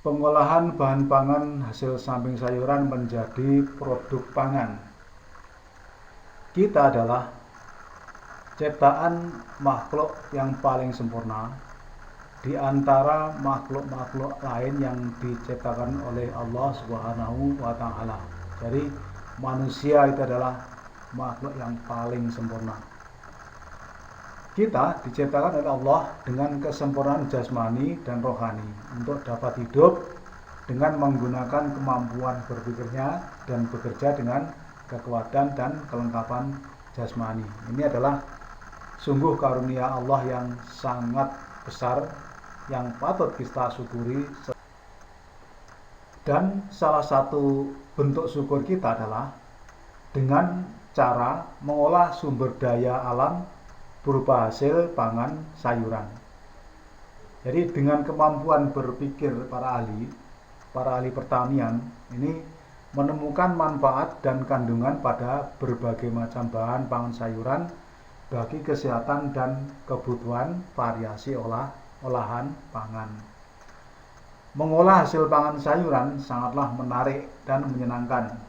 Pengolahan bahan pangan hasil samping sayuran menjadi produk pangan. Kita adalah ciptaan makhluk yang paling sempurna di antara makhluk-makhluk lain yang diciptakan oleh Allah Subhanahu wa Ta'ala. Jadi manusia itu adalah makhluk yang paling sempurna. Kita diciptakan oleh Allah dengan kesempurnaan jasmani dan rohani untuk dapat hidup dengan menggunakan kemampuan berpikirnya dan bekerja dengan kekuatan dan kelengkapan jasmani. Ini adalah sungguh karunia Allah yang sangat besar yang patut kita syukuri. Dan salah satu bentuk syukur kita adalah dengan cara mengolah sumber daya alam berupa hasil pangan sayuran. Jadi dengan kemampuan berpikir para ahli pertanian ini menemukan manfaat dan kandungan pada berbagai macam bahan pangan sayuran bagi kesehatan dan kebutuhan variasi olahan pangan. Mengolah hasil pangan sayuran sangatlah menarik dan menyenangkan.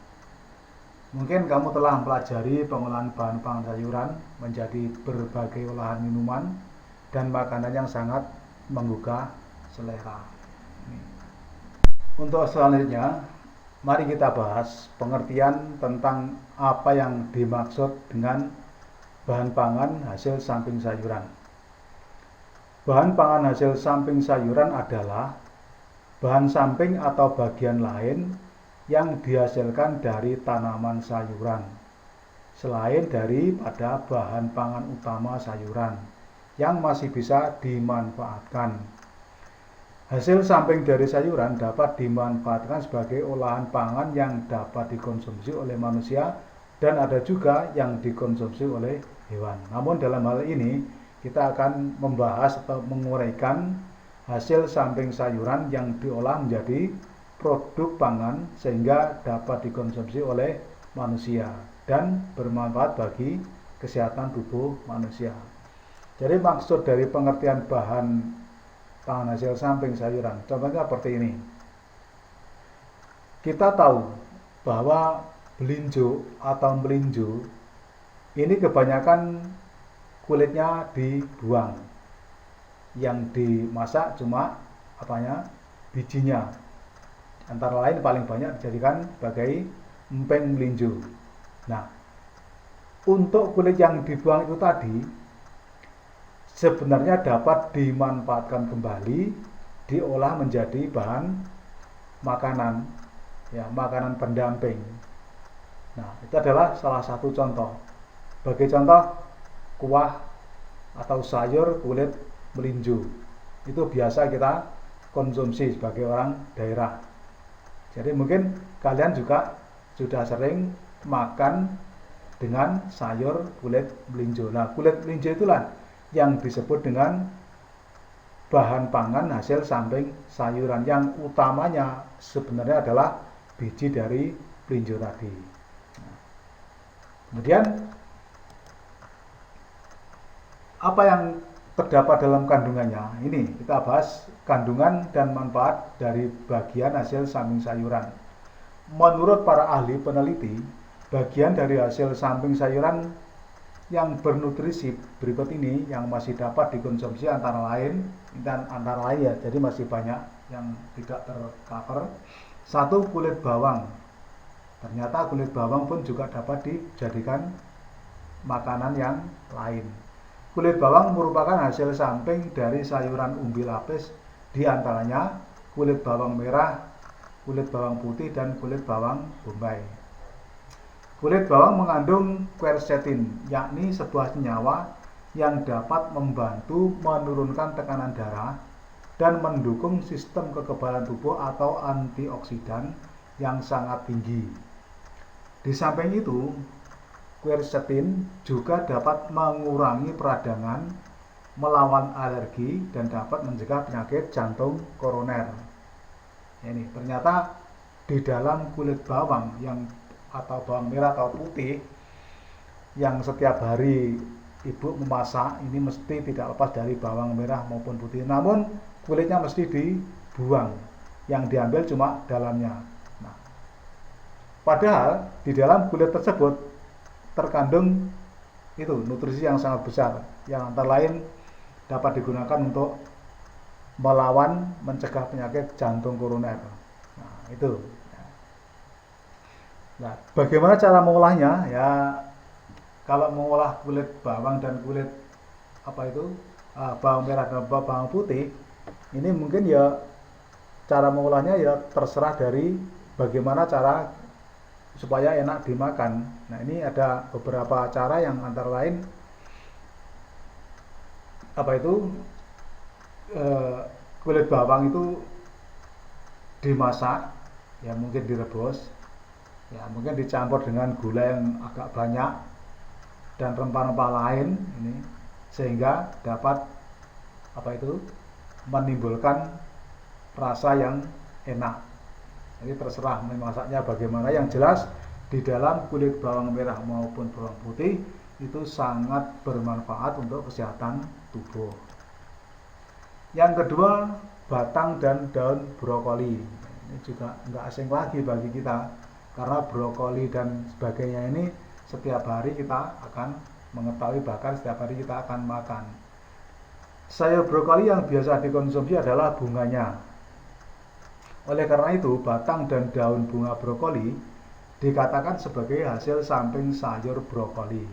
Mungkin kamu telah mempelajari pengolahan bahan pangan sayuran menjadi berbagai olahan minuman dan makanan yang sangat menggugah selera. Untuk selanjutnya, mari kita bahas pengertian tentang apa yang dimaksud dengan bahan pangan hasil samping sayuran. Bahan pangan hasil samping sayuran adalah bahan samping atau bagian lain yang dihasilkan dari tanaman sayuran, selain daripada bahan pangan utama sayuran yang masih bisa dimanfaatkan. Hasil samping dari sayuran dapat dimanfaatkan sebagai olahan pangan yang dapat dikonsumsi oleh manusia dan ada juga yang dikonsumsi oleh hewan. Namun dalam hal ini kita akan membahas atau menguraikan hasil samping sayuran yang diolah menjadi produk pangan sehingga dapat dikonsumsi oleh manusia dan bermanfaat bagi kesehatan tubuh manusia. Jadi maksud dari pengertian bahan pangan hasil samping sayuran, contohnya seperti ini. Kita tahu bahwa belinjo atau melinjo ini kebanyakan kulitnya dibuang, yang dimasak cuma bijinya. Antara lain paling banyak dijadikan sebagai emping melinjo. Nah, untuk kulit yang dibuang itu tadi sebenarnya dapat dimanfaatkan kembali, diolah menjadi bahan makanan, ya, makanan pendamping. Nah, itu adalah salah satu contoh. Bagi contoh, kuah atau sayur kulit melinjo itu biasa kita konsumsi sebagai orang daerah. Jadi mungkin kalian juga sudah sering makan dengan sayur kulit melinjo. Nah, kulit melinjo itulah yang disebut dengan bahan pangan hasil samping sayuran, yang utamanya sebenarnya adalah biji dari melinjo tadi. Nah, kemudian apa yang terdapat dalam kandungannya? Ini kita bahas kandungan dan manfaat dari bagian hasil samping sayuran. Menurut para ahli peneliti, bagian dari hasil samping sayuran yang bernutrisi berikut ini yang masih dapat dikonsumsi antara lain ya, jadi masih banyak yang tidak tercover. Satu, kulit bawang. Ternyata kulit bawang pun juga dapat dijadikan makanan yang lain. Kulit bawang merupakan hasil samping dari sayuran umbi lapis, di antaranya kulit bawang merah, kulit bawang putih, dan kulit bawang bombay. Kulit bawang mengandung quercetin, yakni sebuah senyawa yang dapat membantu menurunkan tekanan darah dan mendukung sistem kekebalan tubuh atau antioksidan yang sangat tinggi. Di samping itu, quercetin juga dapat mengurangi peradangan, melawan alergi, dan dapat mencegah penyakit jantung koroner. Ini ternyata di dalam kulit bawang atau bawang merah atau putih yang setiap hari ibu memasak ini mesti tidak lepas dari bawang merah maupun putih. Namun kulitnya mesti dibuang yang diambil cuma dalamnya. Nah, padahal di dalam kulit tersebut terkandung itu nutrisi yang sangat besar, yang antara lain dapat digunakan untuk melawan mencegah penyakit jantung koroner. Nah, itu. Nah, bagaimana cara mengolahnya? Ya, kalau mengolah kulit bawang dan kulit bawang merah dan bawang putih, ini mungkin ya cara mengolahnya ya terserah dari bagaimana cara supaya enak dimakan. Nah, ini ada beberapa cara yang antara lain kulit bawang itu dimasak, ya mungkin direbus, ya mungkin dicampur dengan gula yang agak banyak dan rempah-rempah lain ini sehingga dapat menimbulkan rasa yang enak. Jadi terserah memasaknya bagaimana, yang jelas di dalam kulit bawang merah maupun bawang putih itu sangat bermanfaat untuk kesehatan tubuh. Yang kedua, batang dan daun brokoli. Ini juga nggak asing lagi bagi kita, karena brokoli dan sebagainya ini setiap hari kita akan mengetahui, bahkan setiap hari kita akan makan. Sayur brokoli yang biasa dikonsumsi adalah bunganya. Oleh karena itu, batang dan daun bunga brokoli dikatakan sebagai hasil samping sayur brokoli.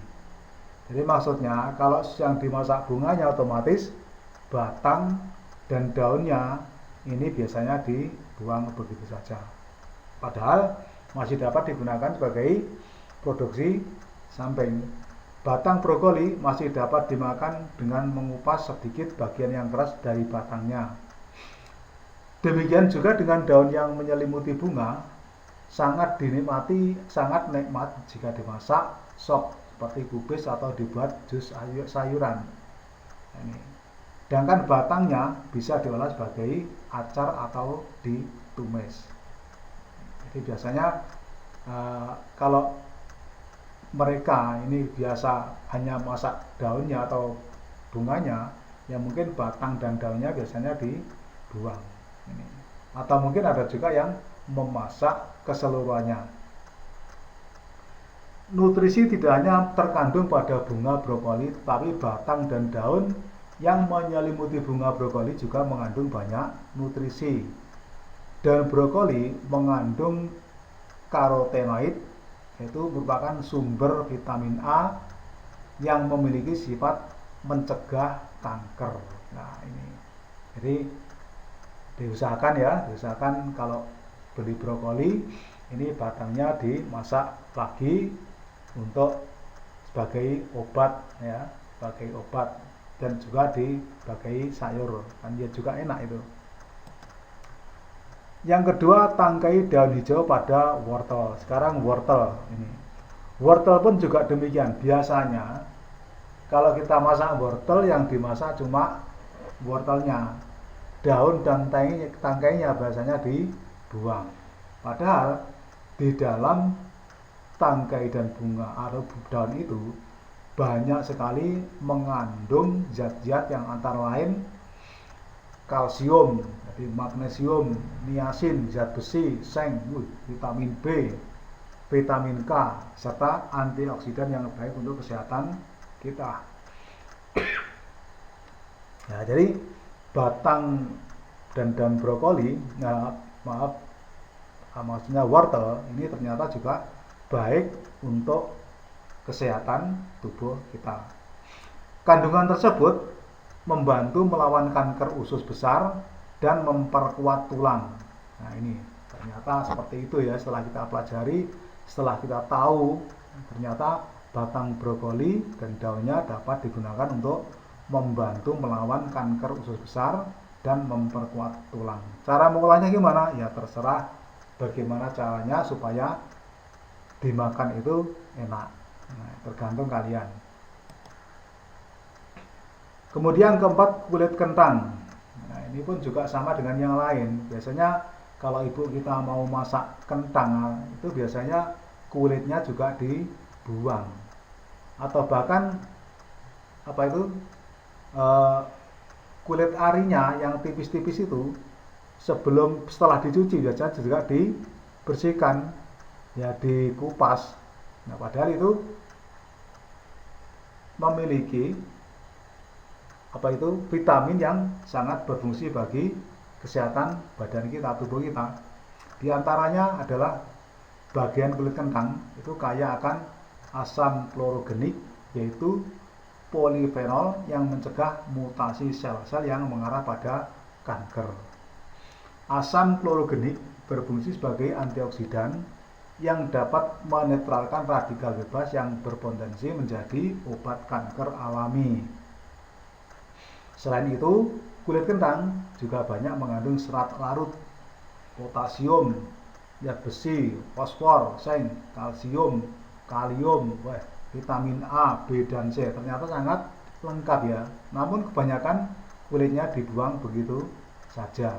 Jadi maksudnya, kalau yang dimasak bunganya, otomatis batang dan daunnya ini biasanya dibuang begitu saja. Padahal masih dapat digunakan sebagai produksi samping. Batang brokoli masih dapat dimakan dengan mengupas sedikit bagian yang keras dari batangnya. Demikian juga dengan daun yang menyelimuti bunga, sangat dinikmati, sangat nikmat jika dimasak sop seperti kubis atau dibuat jus sayuran. Ini. Sedangkan batangnya bisa diolah sebagai acar atau ditumis. Jadi biasanya kalau mereka ini biasa hanya masak daunnya atau bunganya, ya mungkin batang dan daunnya biasanya dibuang. Ini. Atau mungkin ada juga yang memasak keseluruhannya. Nutrisi tidak hanya terkandung pada bunga brokoli, tetapi batang dan daun yang menyelimuti bunga brokoli juga mengandung banyak nutrisi. Dan brokoli mengandung karotenoid, yaitu merupakan sumber vitamin A yang memiliki sifat mencegah kanker. Nah, ini. Jadi diusahakan kalau beli brokoli ini batangnya dimasak lagi untuk sebagai obat, ya, sebagai obat, dan juga sebagai sayur, kan dia juga enak itu. Yang kedua, tangkai daun hijau pada wortel. Sekarang wortel ini. Wortel pun juga demikian. Biasanya kalau kita masak wortel, yang dimasak cuma wortelnya. Daun dan tangkainya biasanya dibuang. Padahal di dalam tangkai dan bunga atau daun itu banyak sekali mengandung zat-zat yang antara lain kalsium, jadi magnesium, niacin, zat besi, seng, vitamin B, vitamin K, serta antioksidan yang baik untuk kesehatan kita. Ya, jadi batang dan daun brokoli, maksudnya wortel ini ternyata juga baik untuk kesehatan tubuh kita. Kandungan tersebut membantu melawan kanker usus besar dan memperkuat tulang. Nah, ini ternyata seperti itu ya, setelah kita pelajari, setelah kita tahu, ternyata batang brokoli dan daunnya dapat digunakan untuk membantu melawan kanker usus besar dan memperkuat tulang. Cara mengolahnya gimana? Ya terserah bagaimana caranya supaya dimakan itu enak. Nah, tergantung kalian. Kemudian keempat, kulit kentang. Nah, ini pun juga sama dengan yang lain. Biasanya kalau ibu kita mau masak kentang, itu biasanya kulitnya juga dibuang. Atau bahkan kulit arinya yang tipis-tipis itu setelah dicuci biasanya juga dibersihkan, ya dikupas. Nah, padahal itu memiliki vitamin yang sangat berfungsi bagi kesehatan badan kita, tubuh kita. Di antaranya adalah bagian kulit kentang itu kaya akan asam klorogenik, yaitu polifenol yang mencegah mutasi sel-sel yang mengarah pada kanker. Asam klorogenik berfungsi sebagai antioksidan yang dapat menetralkan radikal bebas yang berpotensi menjadi obat kanker alami. Selain itu, kulit kentang juga banyak mengandung serat larut, potasium, zat besi, fosfor, seng, kalsium, kalium, vitamin A, B, dan C. Ternyata sangat lengkap ya. Namun kebanyakan kulitnya dibuang begitu saja.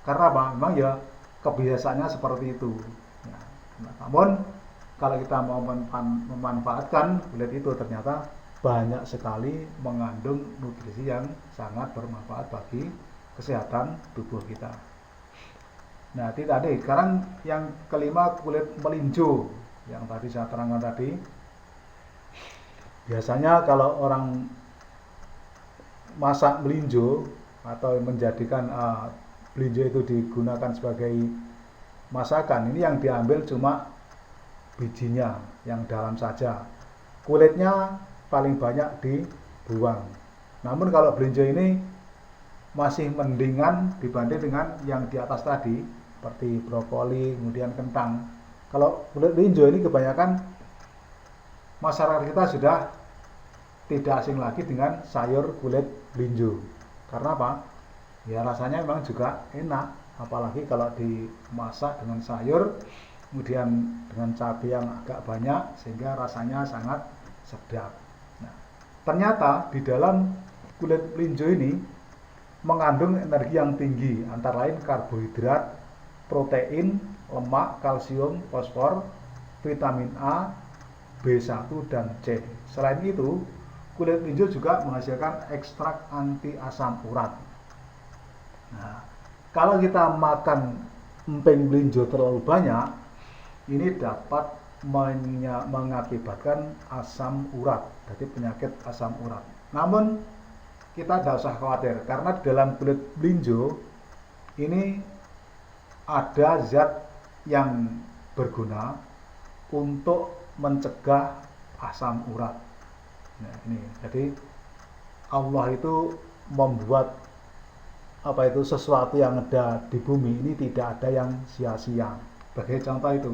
Karena apa? Memang ya kebiasaannya seperti itu. Ya. Namun kalau kita mau memanfaatkan kulit itu, ternyata banyak sekali mengandung nutrisi yang sangat bermanfaat bagi kesehatan tubuh kita. Nah, tadi sekarang yang kelima, kulit melinjo yang tadi saya terangkan tadi. Biasanya kalau orang masak melinjo atau menjadikan melinjo itu digunakan sebagai masakan, ini yang diambil cuma bijinya yang dalam saja, kulitnya paling banyak dibuang. Namun kalau melinjo ini masih mendingan dibanding dengan yang di atas tadi, seperti brokoli, kemudian kentang. Kalau kulit melinjo ini kebanyakan masyarakat kita sudah tidak asing lagi dengan sayur kulit melinjo. Karena apa? Ya rasanya memang juga enak, apalagi kalau dimasak dengan sayur, kemudian dengan cabai yang agak banyak, sehingga rasanya sangat sedap. Nah, ternyata di dalam kulit melinjo ini mengandung energi yang tinggi, antara lain karbohidrat, protein, lemak, kalsium, fosfor, vitamin A, B1 dan C. Selain itu, kulit melinjo juga menghasilkan ekstrak anti asam urat. Nah, kalau kita makan emping melinjo terlalu banyak, ini dapat mengakibatkan asam urat, jadi penyakit asam urat. Namun kita tidak usah khawatir, karena di dalam kulit melinjo ini ada zat yang berguna untuk mencegah asam urat. Nah, ini jadi Allah itu membuat sesuatu yang ada di bumi ini tidak ada yang sia-sia. Sebagai contoh itu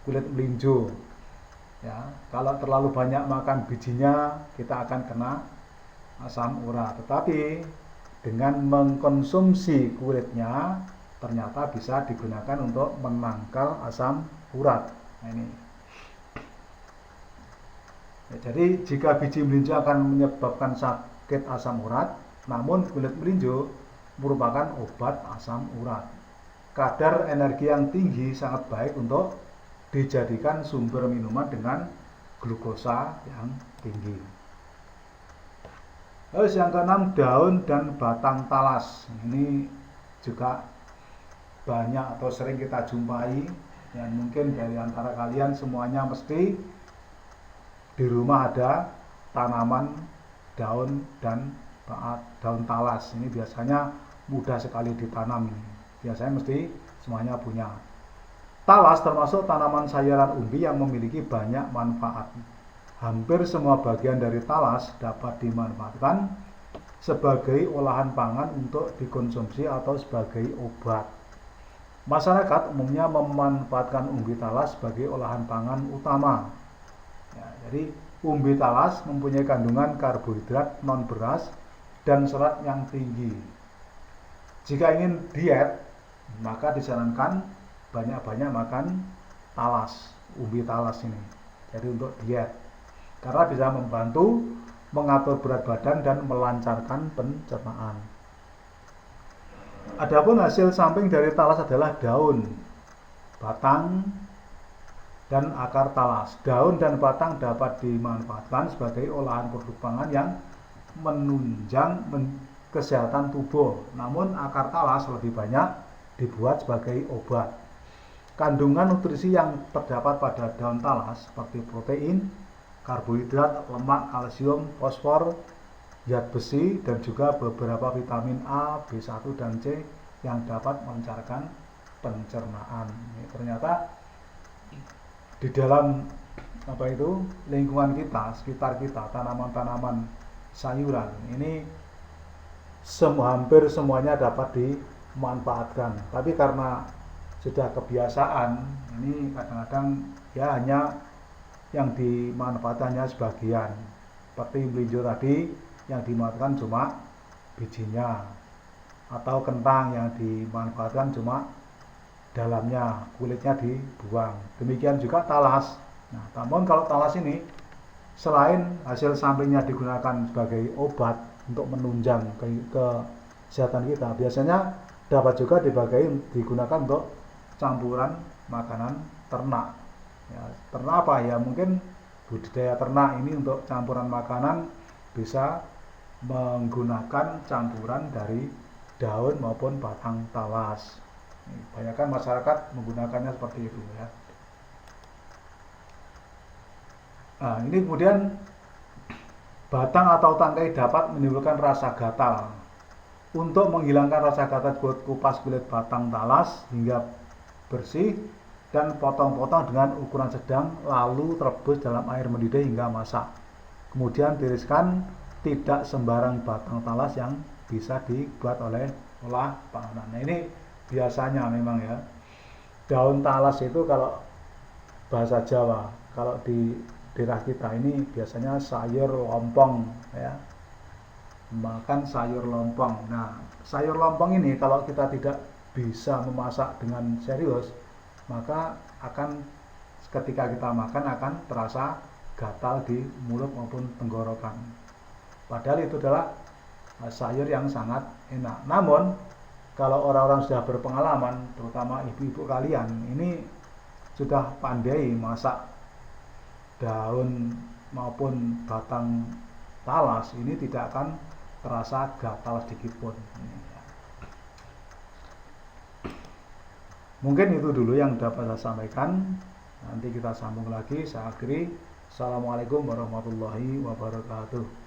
kulit melinjo. Ya, kalau terlalu banyak makan bijinya kita akan kena asam urat. Tetapi dengan mengkonsumsi kulitnya ternyata bisa digunakan untuk menangkal asam urat. Nah, ini. Ya, jadi jika biji melinjo akan menyebabkan sakit asam urat, namun kulit melinjo merupakan obat asam urat. Kadar energi yang tinggi sangat baik untuk dijadikan sumber minuman dengan glukosa yang tinggi. Terus yang keenam, daun dan batang talas. Ini juga banyak atau sering kita jumpai, dan mungkin dari antara kalian semuanya mesti di rumah ada tanaman daun dan daun talas. Ini biasanya mudah sekali ditanam. Biasanya mesti semuanya punya. Talas termasuk tanaman sayuran umbi yang memiliki banyak manfaat. Hampir semua bagian dari talas dapat dimanfaatkan sebagai olahan pangan untuk dikonsumsi atau sebagai obat. Masyarakat umumnya memanfaatkan umbi talas sebagai olahan pangan utama. Ya, jadi umbi talas mempunyai kandungan karbohidrat non beras dan serat yang tinggi. Jika ingin diet, maka disarankan banyak-banyak makan talas, umbi talas ini. Jadi untuk diet, karena bisa membantu mengatur berat badan dan melancarkan pencernaan. Adapun hasil samping dari talas adalah daun, batang, dan akar talas. Daun dan batang dapat dimanfaatkan sebagai olahan produk pangan yang menunjang kesehatan tubuh. Namun akar talas lebih banyak dibuat sebagai obat. Kandungan nutrisi yang terdapat pada daun talas seperti protein, karbohidrat, lemak, kalsium, fosfor, zat besi, dan juga beberapa vitamin A, B1, dan C yang dapat melancarkan pencernaan. Ini ternyata di dalam lingkungan kita, sekitar kita, tanaman-tanaman sayuran ini hampir semuanya dapat dimanfaatkan. Tapi karena sudah kebiasaan, ini kadang-kadang ya hanya yang dimanfaatkannya sebagian. Seperti melinjo tadi, yang dimanfaatkan cuma bijinya, atau kentang yang dimanfaatkan cuma dalamnya, kulitnya dibuang. Demikian juga talas. Nah, namun kalau talas ini selain hasil sampingnya digunakan sebagai obat untuk menunjang kesehatan kita, biasanya dapat juga digunakan untuk campuran makanan ternak. Ya, ternak apa ya? Mungkin budidaya ternak ini untuk campuran makanan bisa menggunakan campuran dari daun maupun batang talas. Kebanyakan masyarakat menggunakannya seperti itu ya. Nah, ini kemudian batang atau tangkai dapat menimbulkan rasa gatal. Untuk menghilangkan rasa gatal, kupas kulit batang talas hingga bersih dan potong-potong dengan ukuran sedang, lalu rebus dalam air mendidih hingga masak. Kemudian tiriskan. Tidak sembarang batang talas yang bisa dibuat oleh olah panganan. Nah, ini biasanya memang ya, daun talas itu kalau bahasa Jawa, kalau di daerah kita ini biasanya sayur lompong ya, makan sayur lompong. Nah, sayur lompong ini kalau kita tidak bisa memasak dengan serius, maka ketika kita makan akan terasa gatal di mulut maupun tenggorokan. Padahal itu adalah sayur yang sangat enak. Namun kalau orang-orang sudah berpengalaman, terutama ibu-ibu kalian, ini sudah pandai masak daun maupun batang talas, ini tidak akan terasa gatal sedikit pun. Mungkin itu dulu yang dapat saya sampaikan. Nanti kita sambung lagi. Saya akhiri. Assalamualaikum warahmatullahi wabarakatuh.